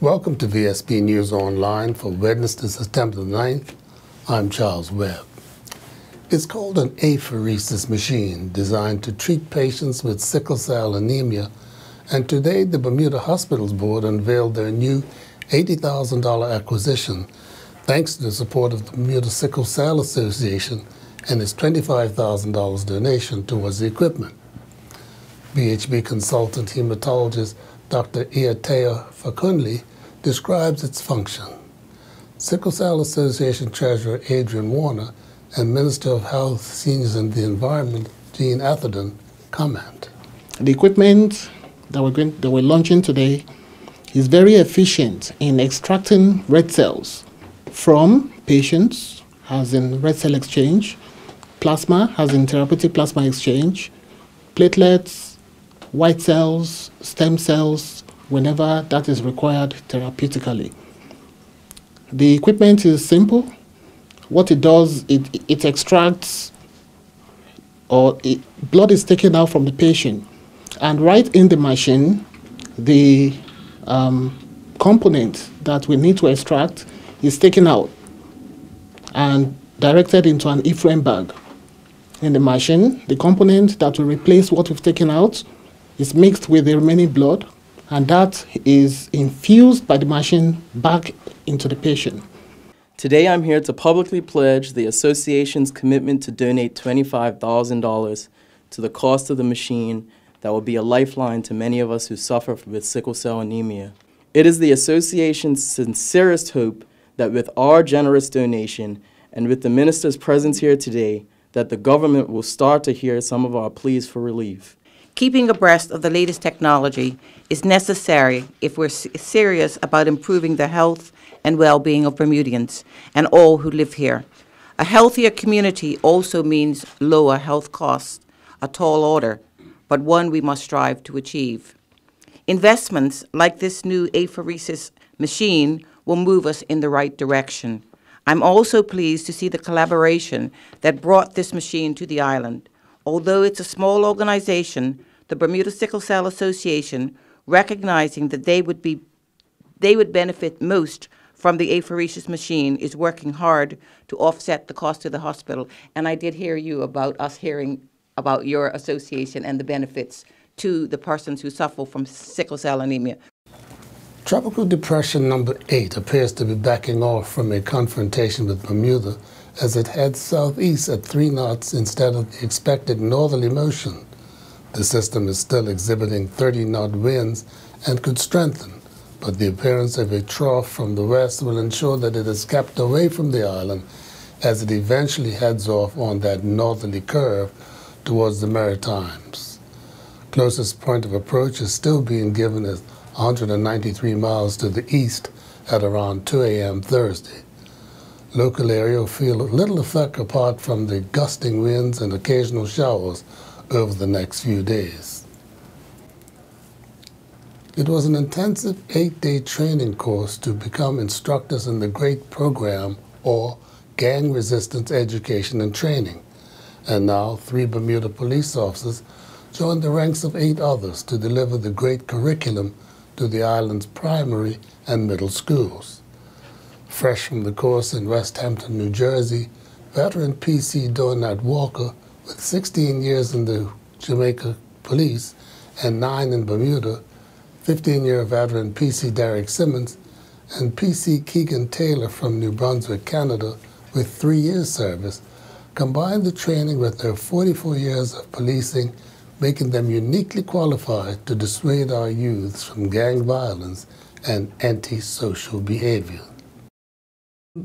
Welcome to VSP News Online for Wednesday, September 9th. I'm Charles Webb. It's called an apheresis machine designed to treat patients with sickle cell anemia, and today the Bermuda Hospitals Board unveiled their new $80,000 acquisition thanks to the support of the Bermuda Sickle Cell Association and its $25,000 donation towards the equipment. BHB consultant hematologist Dr. Iatea Fakunli describes its function. Sickle Cell Association Treasurer Adrian Warner and Minister of Health, Seniors and the Environment Jean Atherton comment. The equipment that we're launching today is very efficient in extracting red cells from patients, as in red cell exchange, plasma, as in therapeutic plasma exchange, platelets, white cells, stem cells, whenever that is required therapeutically. The equipment is simple. What it does, it extracts, blood is taken out from the patient, and right in the machine, the component that we need to extract is taken out and directed into an E-frame bag. In the machine, the component that will replace what we've taken out is mixed with the remaining blood, and that is infused by the machine back into the patient. Today I'm here to publicly pledge the association's commitment to donate $25,000 to the cost of the machine that will be a lifeline to many of us who suffer with sickle cell anemia. It is the association's sincerest hope that with our generous donation and with the minister's presence here today, that the government will start to hear some of our pleas for relief. Keeping abreast of the latest technology is necessary if we're serious about improving the health and well-being of Bermudians and all who live here. A healthier community also means lower health costs, a tall order, but one we must strive to achieve. Investments like this new apheresis machine will move us in the right direction. I'm also pleased to see the collaboration that brought this machine to the island. Although it's a small organization, the Bermuda Sickle Cell Association, recognizing that they would benefit most from the apheresis machine, is working hard to offset the cost to the hospital. And I did hear you about us hearing about your association and the benefits to the persons who suffer from sickle cell anemia. Tropical Depression number 8 appears to be backing off from a confrontation with Bermuda as it heads southeast at 3 knots instead of the expected northerly motion. The system is still exhibiting 30-knot winds and could strengthen, but the appearance of a trough from the west will ensure that it is kept away from the island as it eventually heads off on that northerly curve towards the Maritimes. Closest point of approach is still being given as 193 miles to the east at around 2 a.m. Thursday. Local area will feel little effect apart from the gusting winds and occasional showers over the next few days. It was an intensive 8-day training course to become instructors in the GREAT program, or Gang Resistance Education and Training, and now 3 Bermuda police officers joined the ranks of 8 others to deliver the GREAT curriculum to the island's primary and middle schools. Fresh from the course in West Hampton, New Jersey, veteran PC Donat Walker, with 16 years in the Jamaica Police and 9 in Bermuda, 15-year veteran PC Derek Simmons, and PC Keegan Taylor from New Brunswick, Canada, with 3 years service, combined the training with their 44 years of policing, making them uniquely qualified to dissuade our youths from gang violence and antisocial behavior.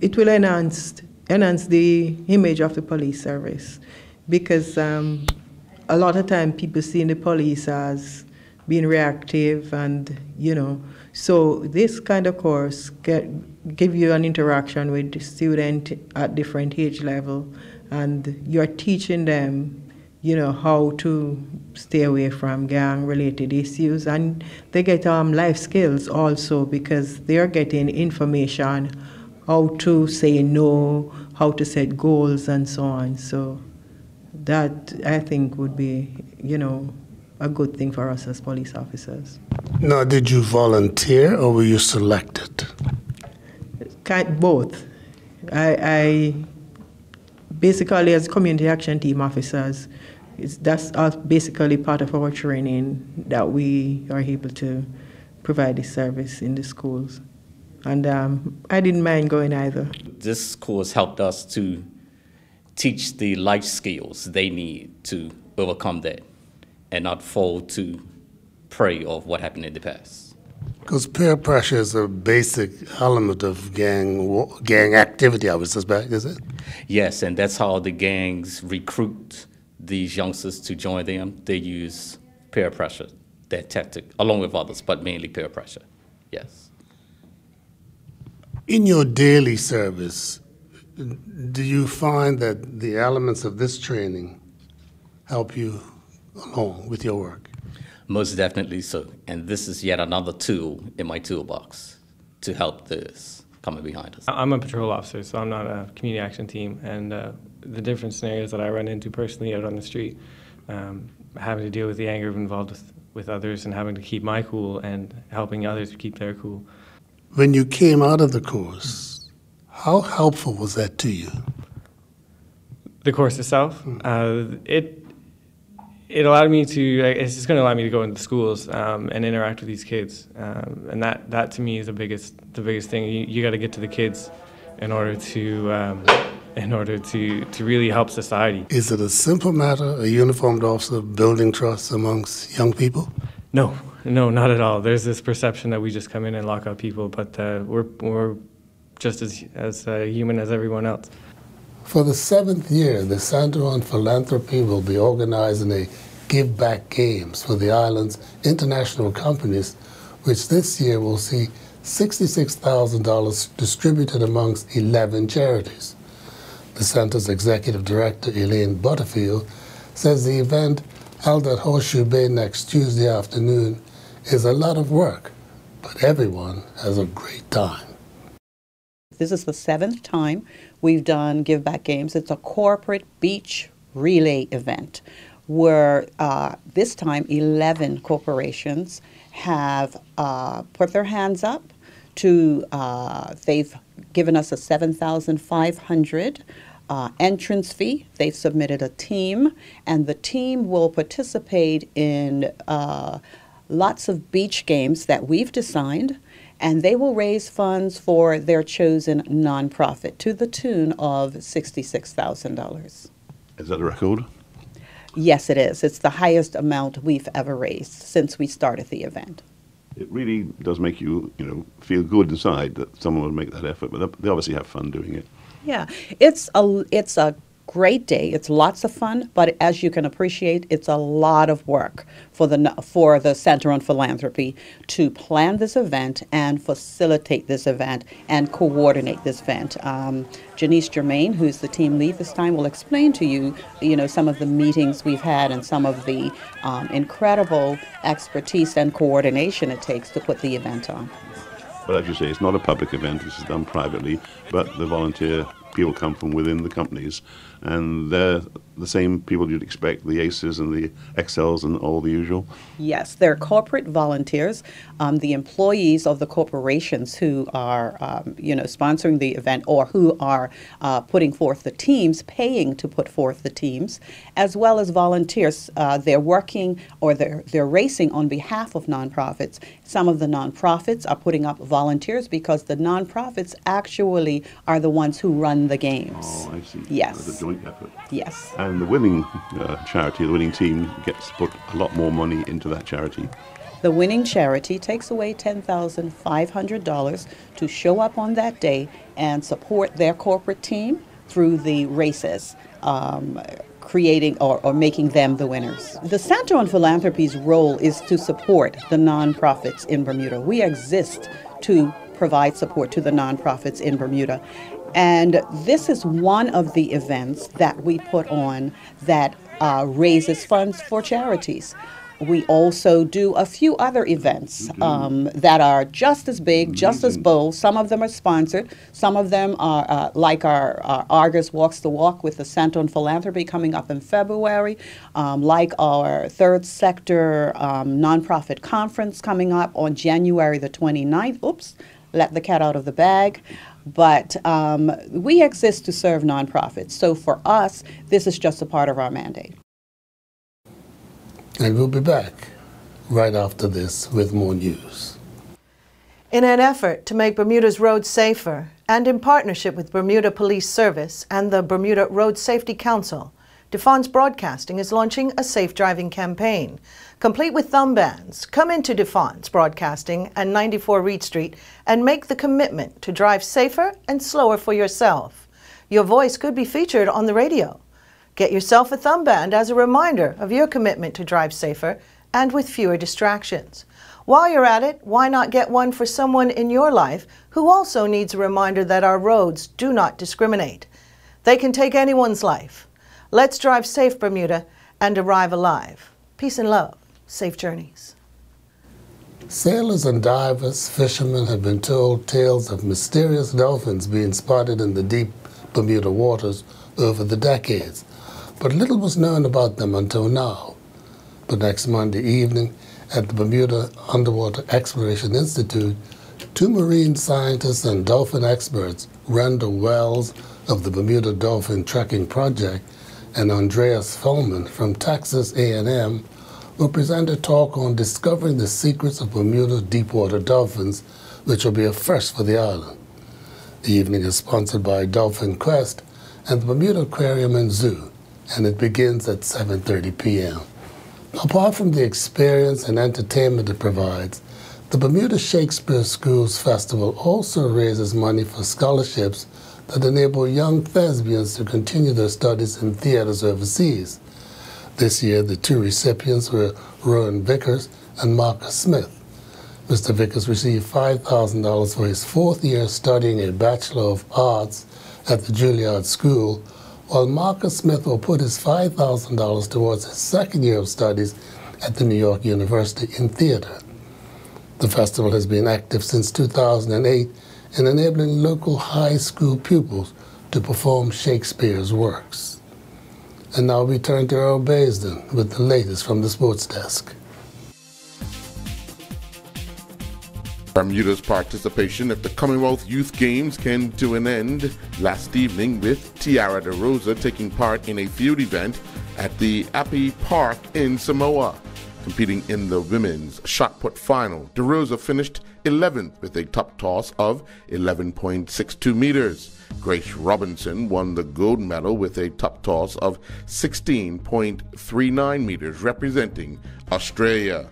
It will enhance the image of the police service, because a lot of time people see the police as being reactive, and so this kind of course give you an interaction with the student at different age level, and you're teaching them how to stay away from gang-related issues, and they get life skills also, because they're getting information how to say no, how to set goals, and so on. So that, I think, would be, a good thing for us as police officers. Now, did you volunteer or were you selected? Both. I basically, as community action team officers, that's basically part of our training that we are able to provide this service in the schools. And I didn't mind going either. This course helped us to teach the life skills they need to overcome that and not fall to prey of what happened in the past. Because peer pressure is a basic element of gang activity, I would suspect, is it? Yes, and that's how the gangs recruit these youngsters to join them. They use peer pressure, that tactic, along with others, but mainly peer pressure, yes. In your daily service, do you find that the elements of this training help you along with your work? Most definitely so. And this is yet another tool in my toolbox to help this coming behind us. I'm a patrol officer, so I'm not a community action team. And the different scenarios that I run into personally out on the street, having to deal with the anger involved with others and having to keep my cool and helping others keep their cool. When you came out of the course, how helpful was that to you? The course itself, it allowed me to, it's just going to allow me to go into schools and interact with these kids. And that to me is the biggest thing. You got to get to the kids in order to really help society. Is it a simple matter, a uniformed officer building trust amongst young people? No, not at all. There's this perception that we just come in and lock up people, but we're just as human as everyone else. For the 7th year, the Center on Philanthropy will be organizing a Give Back Games for the island's international companies, which this year will see $66,000 distributed amongst 11 charities. The center's executive director, Elaine Butterfield, says the event held at Horseshoe Bay next Tuesday afternoon is a lot of work, but everyone has a great time. This is the 7th time we've done Give Back Games. It's a corporate beach relay event where this time 11 corporations have put their hands up to, they've given us a $7,500 entrance fee. They've submitted a team, and the team will participate in lots of beach games that we've designed, and they will raise funds for their chosen nonprofit to the tune of $66,000. Is that a record? Yes, it is. It's the highest amount we've ever raised since we started the event. It really does make you, feel good inside that someone would make that effort, but they obviously have fun doing it. Yeah, it's a great day. It's lots of fun, but as you can appreciate, it's a lot of work for the Center on Philanthropy to plan this event and facilitate this event and coordinate this event. Janice Germain, who's the team lead this time, will explain to you, some of the meetings we've had and some of the incredible expertise and coordination it takes to put the event on. But as you say, it's not a public event, this is done privately, but the volunteer people come from within the companies, and they're the same people you'd expect, the ACEs and the XLs and all the usual? Yes, they're corporate volunteers, the employees of the corporations who are, sponsoring the event or who are putting forth the teams, paying to put forth the teams, as well as volunteers. They're working or they're racing on behalf of nonprofits. Some of the nonprofits are putting up volunteers because the nonprofits actually are the ones who run the games. Oh, I see. Yes. It's a joint effort. Yes. And the winning charity, the winning team, gets to put a lot more money into that charity. The winning charity takes away $10,500 to show up on that day and support their corporate team through the races, creating or making them the winners. The Center on Philanthropy's role is to support the nonprofits in Bermuda. We exist to provide support to the nonprofits in Bermuda. And this is one of the events that we put on that raises funds for charities. We also do a few other events that are just as big, just as bold. Some of them are sponsored. Some of them are like our Argus Walks the Walk with the Center on Philanthropy coming up in February, like our Third Sector Nonprofit Conference coming up on January the 29th. Oops, let the cat out of the bag. But we exist to serve nonprofits. So for us, this is just a part of our mandate. And we'll be back right after this with more news. In an effort to make Bermuda's roads safer, and in partnership with Bermuda Police Service and the Bermuda Road Safety Council, DeFon's Broadcasting is launching a safe driving campaign. Complete with thumb bands, come into DeFon's Broadcasting and 94 Reed Street and make the commitment to drive safer and slower for yourself. Your voice could be featured on the radio. Get yourself a thumb band as a reminder of your commitment to drive safer and with fewer distractions. While you're at it, why not get one for someone in your life who also needs a reminder that our roads do not discriminate. They can take anyone's life. Let's drive safe, Bermuda, and arrive alive. Peace and love. Safe journeys. Sailors and divers, fishermen have been told tales of mysterious dolphins being spotted in the deep Bermuda waters over the decades. But little was known about them until now. But next Monday evening at the Bermuda Underwater Exploration Institute, 2 marine scientists and dolphin experts, Randall Wells of the Bermuda Dolphin Trekking Project and Andreas Feldman from Texas A&M, will present a talk on discovering the secrets of Bermuda deepwater dolphins, which will be a first for the island. The evening is sponsored by Dolphin Quest and the Bermuda Aquarium and Zoo, and it begins at 7:30 p.m. Apart from the experience and entertainment it provides, the Bermuda Shakespeare Schools Festival also raises money for scholarships that enable young thespians to continue their studies in theaters overseas. This year, the 2 recipients were Rowan Vickers and Marcus Smith. Mr. Vickers received $5,000 for his 4th year studying a Bachelor of Arts at the Juilliard School, while Marcus Smith will put his $5,000 towards his 2nd year of studies at the New York University in theater. The festival has been active since 2008 in enabling local high school pupils to perform Shakespeare's works. And now we turn to Earl Baisden with the latest from the sports desk. Bermuda's participation at the Commonwealth Youth Games came to an end last evening with Tiara de Rosa taking part in a field event at the Api Park in Samoa. Competing in the women's shot put final, de Rosa finished 11th with a top toss of 11.62 meters. Grace Robinson won the gold medal with a top toss of 16.39 meters, representing Australia.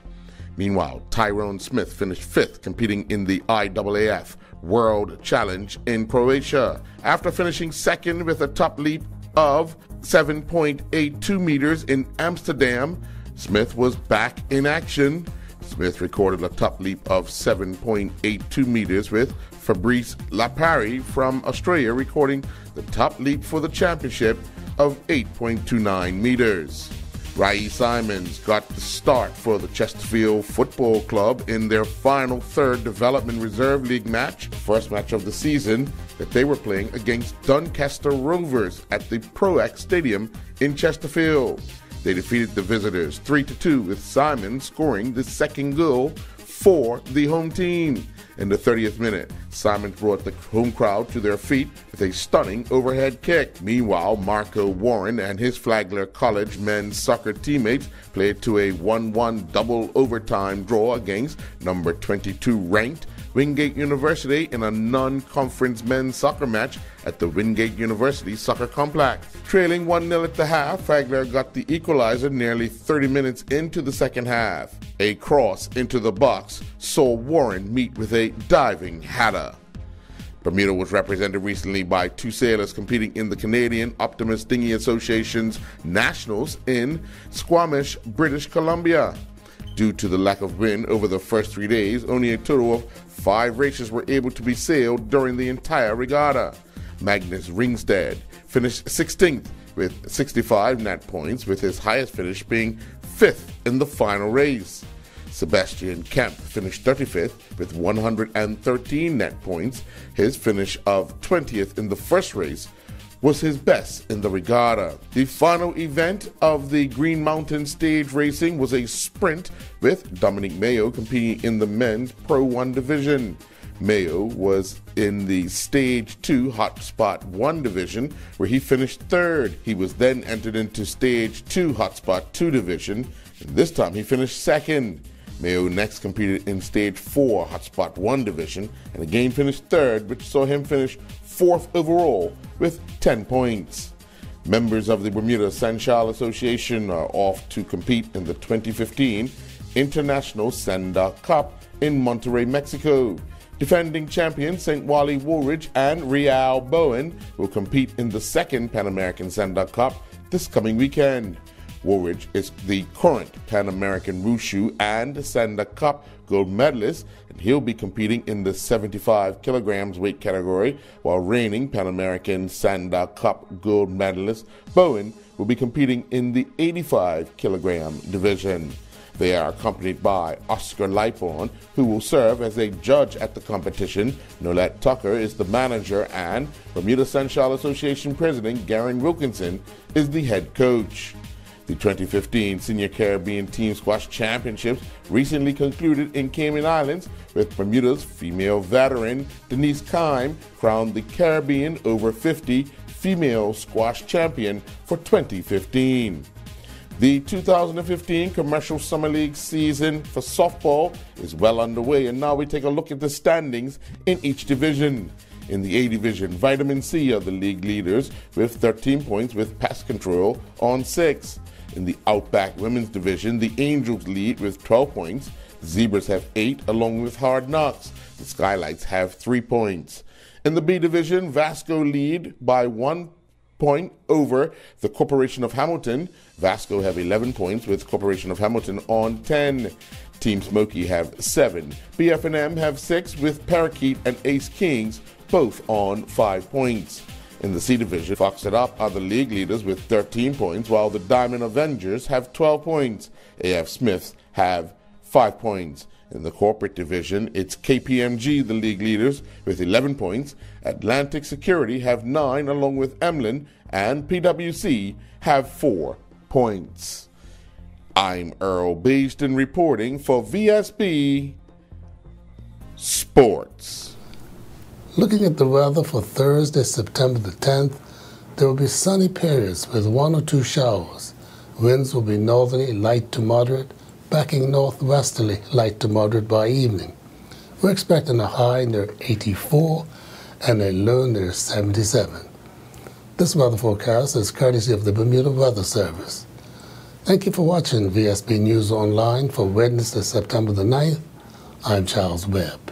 Meanwhile, Tyrone Smith finished 5th, competing in the IAAF World Challenge in Croatia. After finishing 2nd with a top leap of 7.82 meters in Amsterdam, Smith was back in action. Smith recorded a top leap of 7.82 meters with Fabrice Lapari from Australia recording the top leap for the championship of 8.29 meters. Rai Simons got the start for the Chesterfield Football Club in their final 3rd Development Reserve League match, the first match of the season, that they were playing against Doncaster Rovers at the ProX Stadium in Chesterfield. They defeated the visitors 3-2 with Simons scoring the 2nd goal for the home team. In the 30th minute, Simons brought the home crowd to their feet with a stunning overhead kick. Meanwhile, Marco Warren and his Flagler College men's soccer teammates played to a 1-1 double overtime draw against number 22 ranked Wingate University in a non-conference men's soccer match at the Wingate University Soccer Complex. Trailing 1-0 at the half, Flagler got the equalizer nearly 30 minutes into the second half. A cross into the box saw Warren meet with a diving header. Bermuda was represented recently by 2 sailors competing in the Canadian Optimist Dinghy Association's Nationals in Squamish, British Columbia. Due to the lack of wind over the first 3 days, only a total of 5 races were able to be sailed during the entire regatta. Magnus Ringstead finished 16th with 65 net points, with his highest finish being 5th in the final race. Sebastian Kemp finished 35th with 113 net points. His finish of 20th in the first race was his best in the regatta. The final event of the Green Mountain stage racing was a sprint with Dominic Mayo competing in the men's Pro 1 division. Mayo was in the Stage 2 Hotspot 1 division, where he finished third. He was then entered into Stage 2 Hotspot 2 division, and this time he finished second. Mayo next competed in Stage 4 Hotspot 1 division, and again finished third, which saw him finish fourth overall with 10 points. Members of the Bermuda San Charles Association are off to compete in the 2015 International Sanda Cup in Monterrey, Mexico. Defending champions St. Wally Woolridge and Real Bowen will compete in the second Pan American Sanda Cup this coming weekend. Woolridge is the current Pan American Wushu and Sanda Cup gold medalist, and he'll be competing in the 75 kilograms weight category, while reigning Pan American Sanda Cup gold medalist Bowen will be competing in the 85 kilogram division. They are accompanied by Oscar Lipon, who will serve as a judge at the competition. Nolette Tucker is the manager, and Bermuda San Charles Association President Garen Wilkinson is the head coach. The 2015 Senior Caribbean Team Squash Championships recently concluded in Cayman Islands, with Bermuda's female veteran Denise Kime crowned the Caribbean over 50 female squash champion for 2015. The 2015 Commercial Summer League season for softball is well underway, and now we take a look at the standings in each division. In the A division, Vitamin C are the league leaders with 13 points with Pest Control on 6. In the Outback Women's Division, the Angels lead with 12 points. The Zebras have 8 along with Hard Knocks. The Skylights have 3 points. In the B division, Vasco lead by 1 point over the Corporation of Hamilton. Vasco have 11 points with Corporation of Hamilton on 10. Team Smoky have 7. BF&M have 6 with Parakeet and Ace Kings both on 5 points. In the C division, Fox It Up are the league leaders with 13 points, while the Diamond Avengers have 12 points. AF Smiths have 5 points. In the corporate division, it's KPMG, the league leaders, with 11 points. Atlantic Security have 9, along with Emlyn, and PwC have 4 points. I'm Earl Beeston reporting for VSB Sports. Looking at the weather for Thursday, September the 10th, there will be sunny periods with 1 or 2 showers. Winds will be northerly, light to moderate, backing northwesterly, light to moderate by evening. We're expecting a high near 84 and a low near 77. This weather forecast is courtesy of the Bermuda Weather Service. Thank you for watching VSB News Online for Wednesday, September the 9th. I'm Charles Webb.